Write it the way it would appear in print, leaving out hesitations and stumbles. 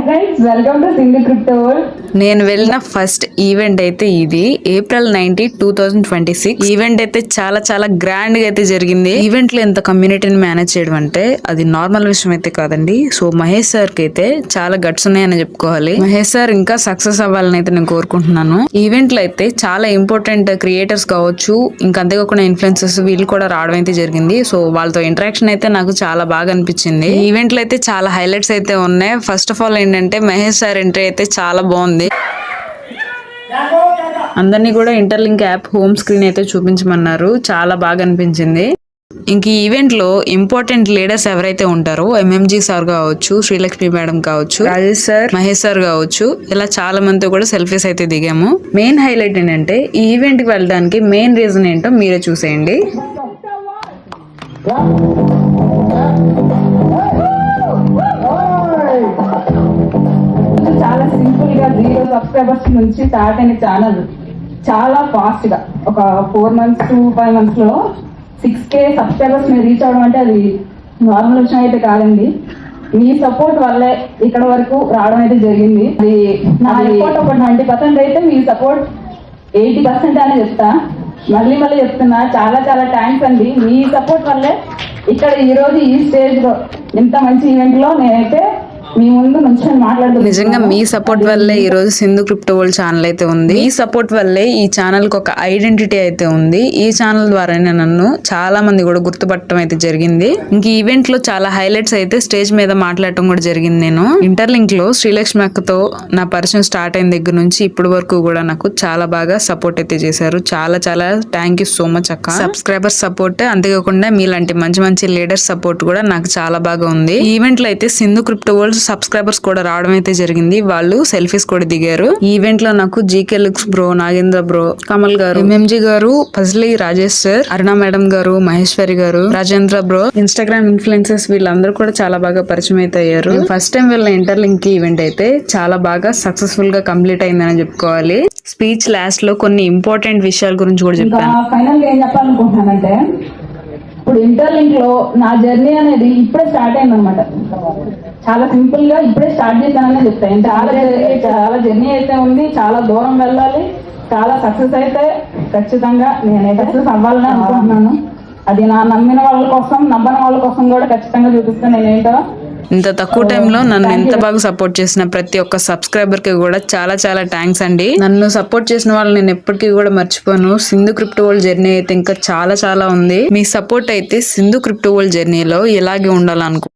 Friends, welcome to Sindhu crypto world. నేను వెళ్ళిన first event అయితే ఇది April 19, 2026. ఈవెంట్ అయితే చాలా చాలా గ్రాండ్ గా అయితే జరిగింది. ఈవెంట్ లో ఎంత కమ్యూనిటీని మేనేజ్ చేయడం అంటే అది నార్మల్ విషయం అయితే కాదండి. సో మహేష్ సార్ కి అయితే చాలా గట్స్ ఉన్నాయని చెప్పుకోవాలి. మహేష్ సార్ ఇంకా సక్సెస్ అవ్వాలని అయితే నేను కోరుకుంటున్నాను. ఈవెంట్ లో అయితే చాలా ఇంపార్టెంట్ క్రియేటర్స్ కావచ్చు, ఇంకా అంతేకాకుండా ఇన్ఫ్లుయెన్సర్స్ వీళ్ళు కూడా రావడం అయితే జరిగింది. సో వాళ్ళతో ఇంటరాక్షన్ అయితే నాకు చాలా బాగా అనిపించింది. ఈవెంట్ లో అయితే చాలా హైలైట్స్ అయితే ఉన్నాయి. ఫస్ట్ ఆఫ్ ఆల్ ఏంటంటే మహేష్ సార్ ఎంట్రీ అయితే చాలా బాగుంది. అందరినీ కూడా ఇంటర్లింక్ యాప్ హోమ్ స్క్రీన్ అయితే చూపించమన్నారు. చాలా బాగా అనిపించింది. ఇంక ఈ ఈవెంట్ లో ఇంపార్టెంట్ లీడర్స్ ఎవరైతే ఉంటారో MMG సార్ కావచ్చు, శ్రీలక్ష్మి మేడం కావచ్చు, రాజేష్ సార్, మహేష్ సార్ కావచ్చు, ఇలా చాలా మందితో కూడా సెల్ఫీస్ అయితే దిగాము. మెయిన్ హైలైట్ ఏంటంటే ఈ ఈవెంట్ కి వెళ్ళడానికి మెయిన్ రీజన్ ఏంటో మీరే చూసేయండి. చాలా సింపుల్ గా 0 సబ్స్క్రైబర్స్ నుంచి స్టార్ట్ అయిన ఛానల్ చాలా ఫాస్ట్ గా ఒక 4 months to 5 months లో 6K సబ్స్క్రైబర్స్ మీరు రీచ్ అవడం అంటే అది నార్మల్ విషయం అయితే కాదండి. మీ సపోర్ట్ వల్లే ఇక్కడ వరకు రావడం అయితే జరిగింది. అది నా సపోర్ట్ ఒక 90% అయితే మీ సపోర్ట్ 80% అని చెప్తా. మళ్ళీ చెప్తున్నా, చాలా చాలా థ్యాంక్స్ అండి. మీ సపోర్ట్ వల్లే ఇక్కడ ఈ రోజు ఈ స్టేజ్ లో ఇంత మంచి ఈవెంట్ లో నేనైతే మీ ముందు నుంచి మాట్లాడుతున్నాను. నిజంగా మీ సపోర్ట్ వల్లే ఈ రోజు సింధు క్రిప్టో వరల్డ్ ఛానల్ అయితే ఉంది. మీ సపోర్ట్ వల్లే ఈ ఛానల్ కి ఒక ఐడెంటిటీ అయితే ఉంది. ఈ ఛానల్ ద్వారానే నన్ను చాలా మంది కూడా గుర్తుపట్టడం అయితే జరిగింది. ఇంక ఈవెంట్ లో చాలా హైలైట్స్ అయితే స్టేజ్ మీద మాట్లాడటం కూడా జరిగింది. నేను ఇంటర్లింక్ లో శ్రీలక్ష్మి అక్కతో నా పరిచయం స్టార్ట్ అయిన దగ్గర నుంచి ఇప్పటి వరకు కూడా నాకు చాలా బాగా సపోర్ట్ అయితే చేశారు. చాలా చాలా థ్యాంక్ యూ సో మచ్ అక్క. సబ్స్క్రైబర్ సపోర్ట్, అంతేకాకుండా మీలాంటి మంచి మంచి లీడర్ సపోర్ట్ కూడా నాకు చాలా బాగా ఉంది. ఈవెంట్ లో అయితే సింధు క్రిప్టో వరల్డ్ సబ్స్క్రైబర్స్ కూడా రావడం అయితే జరిగింది. వాళ్ళు సెల్ఫీస్ కూడా దిగారు. ఈవెంట్ లో నాకు GK looks bro, Nagendra bro, Kamal గారు, MMG గారు, పజ్లీ రాజేష్ సార్, అరుణ మేడం గారు, మహేశ్వరి గారు, రాజేంద్ర బ్రో, ఇన్స్టాగ్రామ్ ఇన్ఫ్లుయెన్సర్స్ వీళ్ళందరూ కూడా చాలా బాగా పరిచయం అయితే అయ్యారు. ఫస్ట్ టైం వెళ్ళిన ఇంటర్లింక్ ఈవెంట్ అయితే చాలా బాగా సక్సెస్ఫుల్ గా కంప్లీట్ అయిందని చెప్పుకోవాలి. స్పీచ్ లాస్ట్ లో కొన్ని ఇంపార్టెంట్ విషయాల గురించి కూడా చెప్పాను. ఫైనల్ గా ఏం చెప్పాలనుకుంటున్నానంటే, ఇప్పుడు ఇంటర్లింక్ లో నా జర్నీ అనేది ఇప్పుడే స్టార్ట్ అయింది అనమాట. చాలా సింపుల్ గా ఇప్పుడే స్టార్ట్ చేశానని చెప్తాను. చాలా జర్నీ అయితే ఉంది, చాలా దూరం వెళ్ళాలి, చాలా సక్సెస్ అయితే ఖచ్చితంగా నేను సక్సెస్ అవ్వాలని అనుకుంటున్నాను. అది నా నమ్మిన వాళ్ళ కోసం, నమ్మని వాళ్ళ కోసం కూడా ఖచ్చితంగా చూపిస్తాను నేనేంటో. ఇంత తక్కువ టైంలో నన్ను ఎంత బాగా సపోర్ట్ చేసిన ప్రతి ఒక్క సబ్స్క్రైబర్ కి కూడా చాలా చాలా థ్యాంక్స్ అండి. నన్ను సపోర్ట్ చేసిన వాళ్ళు నేను ఎప్పటికీ కూడా మర్చిపోను. సింధు క్రిప్టో వరల్డ్ జర్నీ అయితే ఇంకా చాలా చాలా ఉంది. మీ సపోర్ట్ అయితే సింధు క్రిప్టో వరల్డ్ జర్నీలో ఇలాగే ఉండాలనుకో.